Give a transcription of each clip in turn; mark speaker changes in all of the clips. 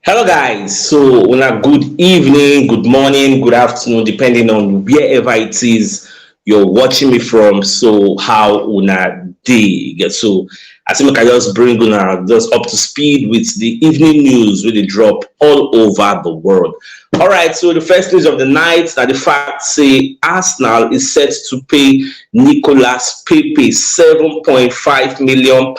Speaker 1: Hello guys, so una good evening, good morning, good afternoon, depending on wherever it is you're watching me from. So how una day? So I think I just bring una just up to speed with the evening news with the drop all over the world. All right, so the first news of the night that the facts say Arsenal is set to pay Nicolas Pepe £7.5 million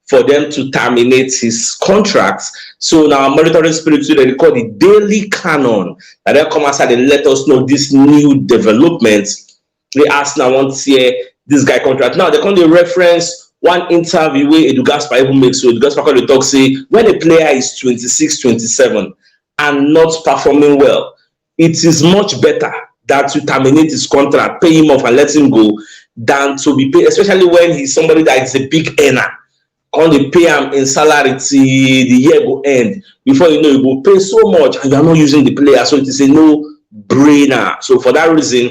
Speaker 1: for them to terminate his contract. So now monitoring spirit they call the daily canon that they come outside and let us know this new development. They ask now once here this guy contract. Now they come to reference one interview where Edu Gaspar even makes. So Edu Gaspar call the talk say when a player is 26, 27 and not performing well, it is much better that to terminate his contract, pay him off and let him go than to be paid, especially when he's somebody that is a big earner. On the pay him in salary till the year go end. Before you know, you go pay so much and you are not using the player. So it is a no-brainer. So for that reason,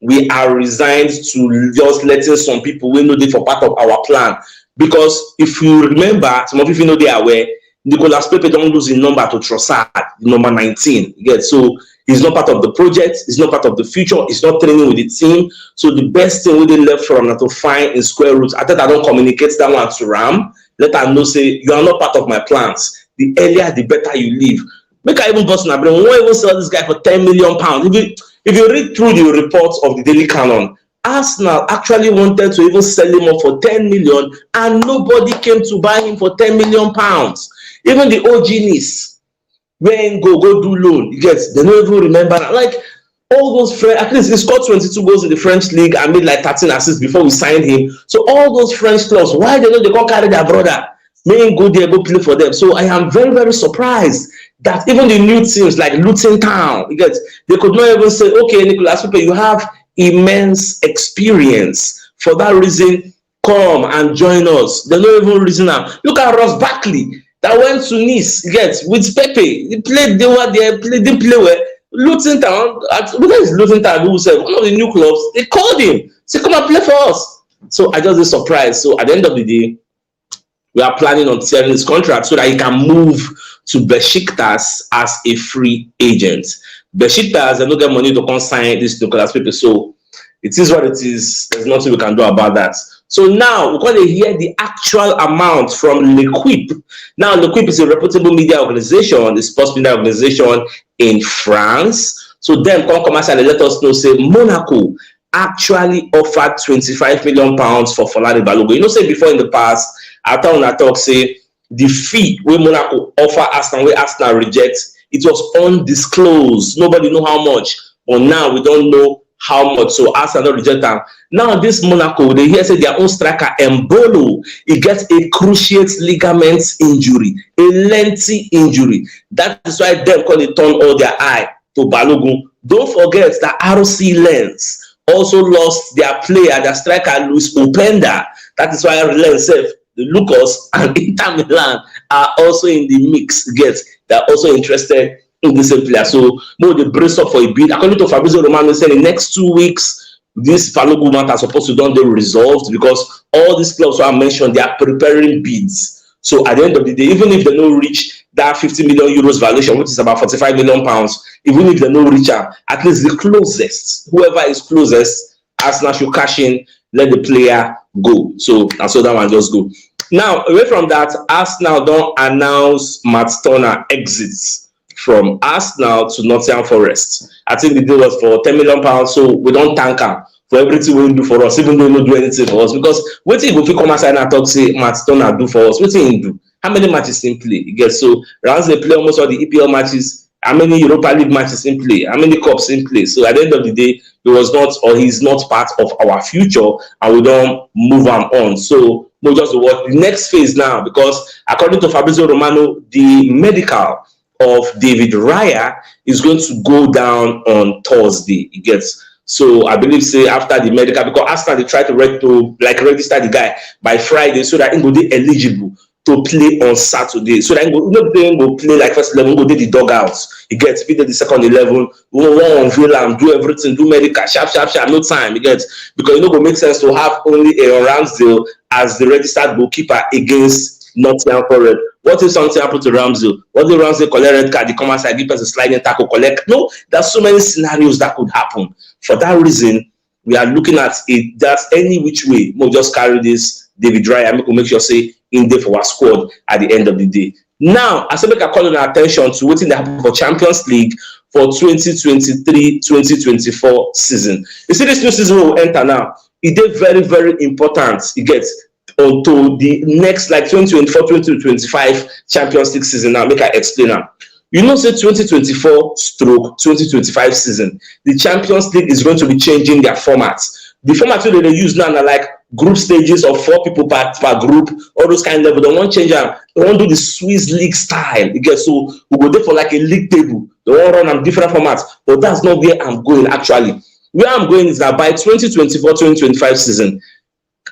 Speaker 1: we are resigned to just letting some people we know they for part of our plan. Because if you remember, some of you know they are aware, Nicolas Pepe don't lose his number to Trossard, number 19. Yeah, so he's not part of the project, he's not part of the future, he's not training with the team. So the best thing we did left from now to find in square roots. I thought I don't communicate that one to Ram. Let her know say you are not part of my plans. The earlier the better you leave. Make I even bust my brain. We won't even sell this guy for £10 million. If you read through the reports of the Daily Canon, Arsenal actually wanted to even sell him up for 10 million and nobody came to buy him for £10 million. Even the OG when go do loan, you get they don't even remember. Like all those French, at least he scored 22 goals in the French league and made like 13 assists before we signed him. So all those French clubs, why they can't carry their brother? May go there, go play for them. So I am very, very surprised that even the new teams like Luton Town, you get they could not even say, okay, Nicolas Pepe, you have immense experience. For that reason, come and join us. They don't even reason now. Look at Ross Barkley that went to Nice, with Pepe. He played, didn't play well. Luton Town, whether it's Luton Town who said one of the new clubs, they called him, say, come and play for us. So I just was surprised. So at the end of the day, we are planning on selling his contract so that he can move to Besiktas as a free agent. Besiktas, they don't get money to come sign this Nicolas Pepe. So it is what it is. There's nothing we can do about that. So now we're going to hear the actual amount from L'Equipe. Now, L'Equipe is a reputable media organization, a sports media organization in France. So them come outside and let us know, say, Monaco actually offered £25 million for Balogun. You know, say before in the past, I talk, say, the fee where Monaco offer Arsenal, where Arsenal rejects, it was undisclosed. Nobody know how much. But now we don't know how much, so Arsenal reject them. Now this Monaco, they hear say their own striker Mbolo, he gets a cruciate ligament injury, a lengthy injury. That is why them call it turn all their eye to Balogun. Don't forget that RC Lens also lost their player, their striker Luis Openda. That is why Lens, the Lucas and Inter Milan are also in the mix. They're also interested in the same player. So more the brace up for a bid. According to Fabrizio Romano, said in the next 2 weeks, this Balogun matter are supposed to be resolved because all these clubs I mentioned, they are preparing bids. So at the end of the day, even if they don't reach that 50 million euros valuation, which is about 45 million pounds, even if they don't reach out, at least the closest, whoever is closest, Arsenal should cash in, let the player go. So that one just go. Now, away from that, Arsenal don't announce Matt Turner exits from Arsenal to Nottingham Forest. I think the deal was for £10 million, so we don't thank him for everything we do for us, even though he don't do anything for us. Because what if we come outside and talk, say, Matt Turner do for us? What he do? How many matches in play? You get so rounds they play almost all the EPL matches. How many Europa League matches in play? How many cups in play? So at the end of the day, he was not, or he's not part of our future, and we don't move him on. So we'll just watch the next phase now, because according to Fabrizio Romano, the medical of David Raya is going to go down on Thursday. It gets so I believe say after the medical, because Arsenal they try to register the guy by Friday so that he will be eligible to play on Saturday. So that he go play like first 11, go do the dugouts. He gets beat the second 11, we won't unveil and do everything, do medical, sharp, no time. He gets because it go make sense to have only a Ramsdale as the registered goalkeeper against Nottingham Forest. What if something happened to Ramsey? What if Ramsey collect red card, the come outside, give us a sliding tackle, collect? No, there's so many scenarios that could happen. For that reason, we are looking at it. That's any which way. We'll just carry this David Raya and make sure say in there for our squad at the end of the day. Now, I make a call on our attention to what's happening for Champions League for 2023-2024 season. You see, this new season will enter now. It is very, very important. It gets onto the next like 2024-2025 Champions League season. Now, make I explain now. You know, say 2024/2025 season, the Champions League is going to be changing their formats. The format that they use now are like group stages of 4 people per group, all those kind of level. They won't change them. They won't do the Swiss league style. Okay, so we go there for like a league table. They won't run on different formats. But that's not where I'm going actually. Where I'm going is that by 2024-2025 season,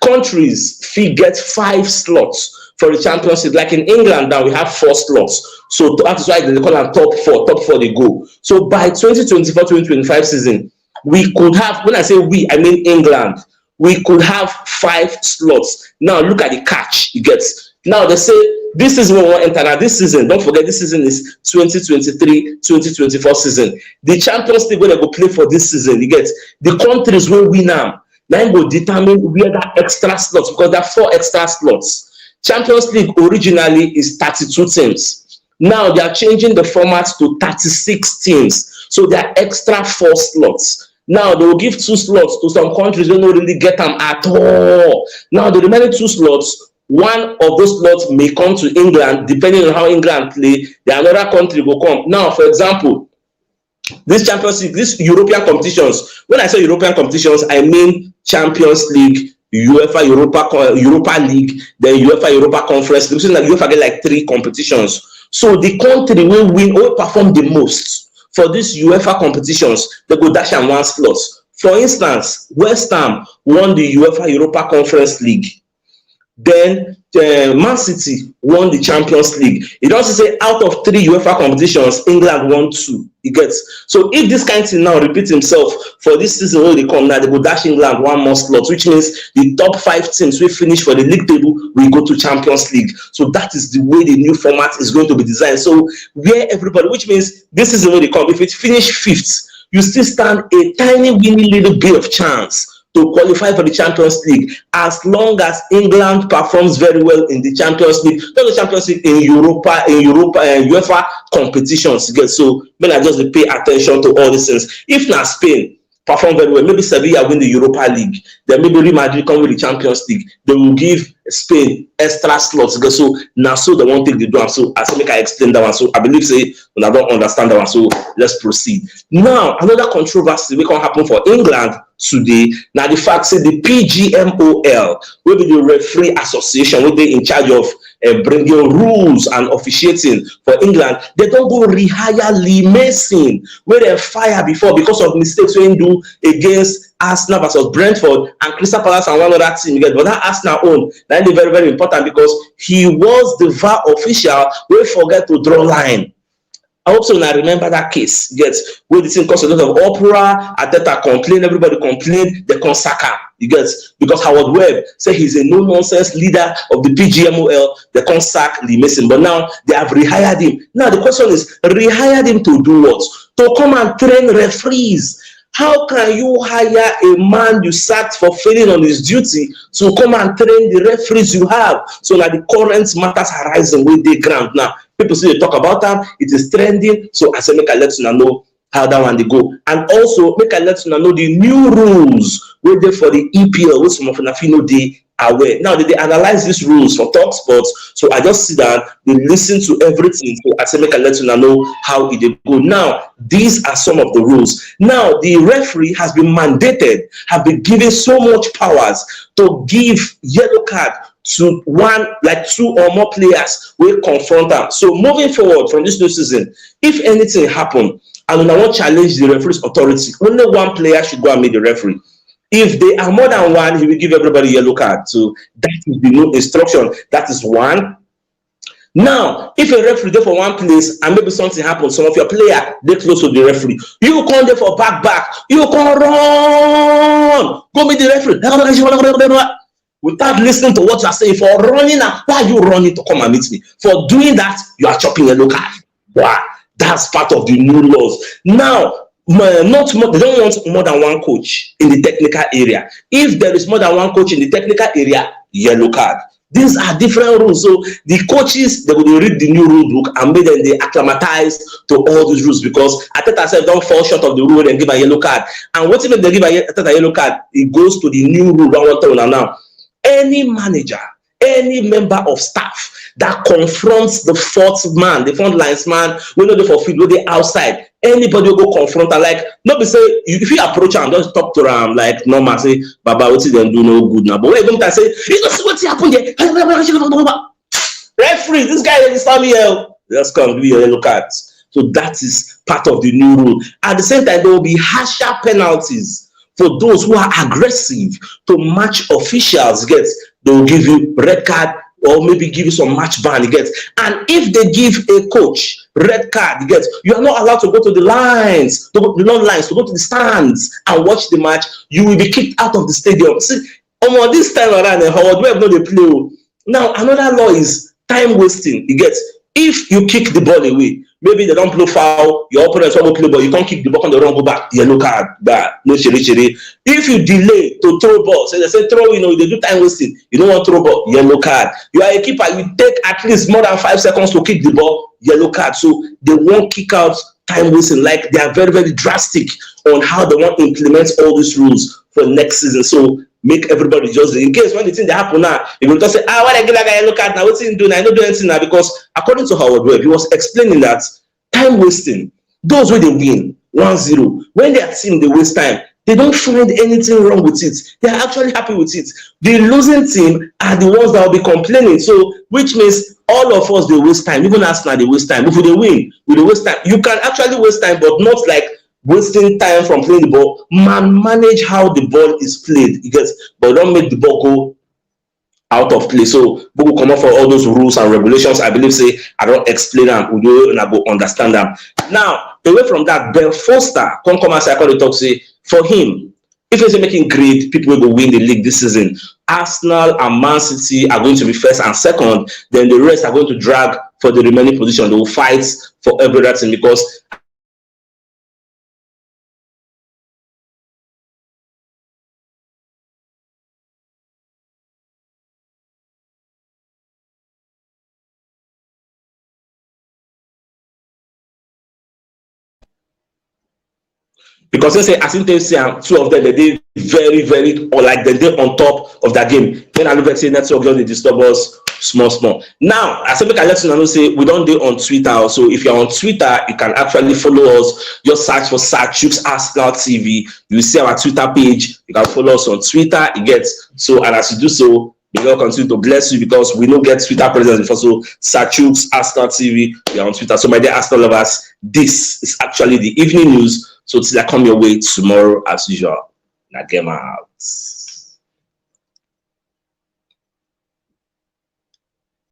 Speaker 1: countries fee get 5 slots for the Champions League. Like in England now, we have 4 slots. So that is why they call them top 4. Top 4 they go. So by 2024-2025 season, we could have, when I say we, I mean England, we could have 5 slots. Now look at the catch it gets. Now they say this is when we enter. Now this season, don't forget this season is 2023-2024 season. The Champions League where they go play for this season, you get the countries will win now. Now will determine where that extra slots, because there are 4 extra slots. Champions League originally is 32 teams. Now they are changing the format to 36 teams. So there are extra 4 slots. Now they will give 2 slots to some countries who don't really get them at all. Now the remaining 2 slots, one of those slots may come to England, depending on how England play. The another country will come. Now, for example, this Champions League, this European competitions. When I say European competitions, I mean Champions League, UEFA Europa League, then UEFA Europa Conference. Like UEFA get like 3 competitions. So the country will win or perform the most for these UEFA competitions, they go dash and 1 slot. For instance, West Ham won the UEFA Europa Conference League. Then Man City won the Champions League. It also say out of 3 UEFA competitions, England won 2. It gets so if this kind of thing now repeats himself for this season when they come now, they go dash England 1 more slot, which means the top 5 teams will finish for the league table, we go to Champions League. So that is the way the new format is going to be designed. So where everybody, which means this is the way they come. If it finish 5th, you still stand a tiny winning little bit of chance to qualify for the Champions League, as long as England performs very well in the Champions League, not the Champions League, in Europa, UEFA competitions. So when I just pay attention to all these things. If not Spain perform very well, maybe Sevilla win the Europa League, then maybe Real Madrid come with the Champions League, they will give Spain extra slots. So now so they won't take the do. So I say make I explain that one. So I believe say when I don't understand that one. So let's proceed. Now another controversy will can happen for England today. Now the fact say the PGMOL will be the referee association, will be in charge of bringing rules and officiating for England. They don't go rehire Lee Mason, where they fire before because of mistakes we do against Arsenal versus Brentford and Crystal Palace and one other team. But that Arsenal own, that is very, very important because he was the VAR official. We forget to draw line. I hope so. Now remember that case. Yes, where the team caused a lot of opera. Ateta complained, everybody complained. They can't sack him. You get because Howard Webb said he's a no-nonsense leader of the PGMOL. They can't sack Lee Mason, but now they have rehired him. Now the question is, rehired him to do what? To come and train referees. How can you hire a man you sacked for failing on his duty to come and train the referees you have? So now the current matters arising with the ground now. People say they talk about that, it is trending. So I say make I let you know how that one they go. And also make I let you know the new rules where they for the EPL, which some of you know they aware. Now they analyze these rules for Talk Sports. So I just sit down, they listen to everything. So I say make I let you know how it they go. Now, these are some of the rules. Now the referee has been mandated, have been given so much powers to give yellow card to one, like 2 or more players will confront them. So moving forward from this new season, if anything happen and when I want to challenge the referee's authority, only 1 player should go and meet the referee. If they are more than 1, he will give everybody a yellow card. So that is the new instruction. That is 1. Now, if a referee there for one place and maybe something happens, some of your player they close to the referee, you come there for back, you come run, go meet the referee. without listening to what you are saying, for running, why are you running to come and meet me? For doing that, you are chopping yellow card. Wow, that's part of the new laws. Now, not more, they don't want more than one coach in the technical area. If there is more than one coach in the technical area, yellow card. These are different rules. So the coaches, they will read the new rule book and make them they acclimatize to all these rules, because Ateta said don't fall short of the rule and give a yellow card. And what if they give a yellow card? It goes to the new rule. Now, any manager, any member of staff that confronts the fourth man, the front lines man, we know they for field, they outside. Anybody will go confront her, like, not be say, if you approach her and just talk to her, like, normal, say, Baba, what is them do no good now? But when you say, you don't see what's happened here. Referee, this guy is me here. Just come, give you a yellow card. So that is part of the new rule. At the same time, there will be harsher penalties for those who are aggressive to match officials. They will give you red card, or maybe give you some match ban. And if they give a coach red card, you are not allowed to go to the lines, to go to the stands and watch the match. You will be kicked out of the stadium. See, this time around, Howard, we have not the play. Now, another law is time wasting. If you kick the ball away, maybe they don't play foul, your opponent won't play ball, you can't kick the ball on the wrong, go back, yellow card, no chiri. If you delay to throw ball, so they say throw, they do time wasting, you don't want to throw ball, yellow card. You are a keeper, you take at least more than 5 seconds to kick the ball, yellow card. So they won't kick out time wasting. Like, they are very, very drastic on how they want to implement all these rules for next season. So make everybody just, in case when the thing that happen now, if you just say, what I get like a look at now, what's he doing? I don't do anything now, because according to Howard Webb, he was explaining that time wasting, those where they win 1-0, when their team they waste time, they don't find anything wrong with it. They are actually happy with it. The losing team are the ones that will be complaining. So, which means all of us they waste time, even us now they waste time. If we win, we waste time. You can actually waste time, but not like wasting time from playing the ball. Manage how the ball is played, but don't make the ball go out of play. So we will come up for all those rules and regulations. I believe say I don't explain them, we do and I go understand them. Now, away from that, Ben Foster come and say, I call the talk, say for him, if he's making great, people will win the league this season. Arsenal and Man City are going to be first and second, then the rest are going to drag for the remaining position. They will fight for every team, because they say, as in say, two of them, they did very, very, or like they did on top of that game. Then I look at say network just disturb us small. Now, I said, I let you know, say we don't do on Twitter. So if you're on Twitter, you can actually follow us. Just search for CHUKS Arsenal TV. You will see our Twitter page. You can follow us on Twitter. So, and as you do so, the Lord continue to bless you, because we don't get Twitter presence before. So CHUKS Arsenal TV, we are on Twitter. So my dear Arsenal lovers, this is actually the evening news. So till I come your way tomorrow as usual. Now get out.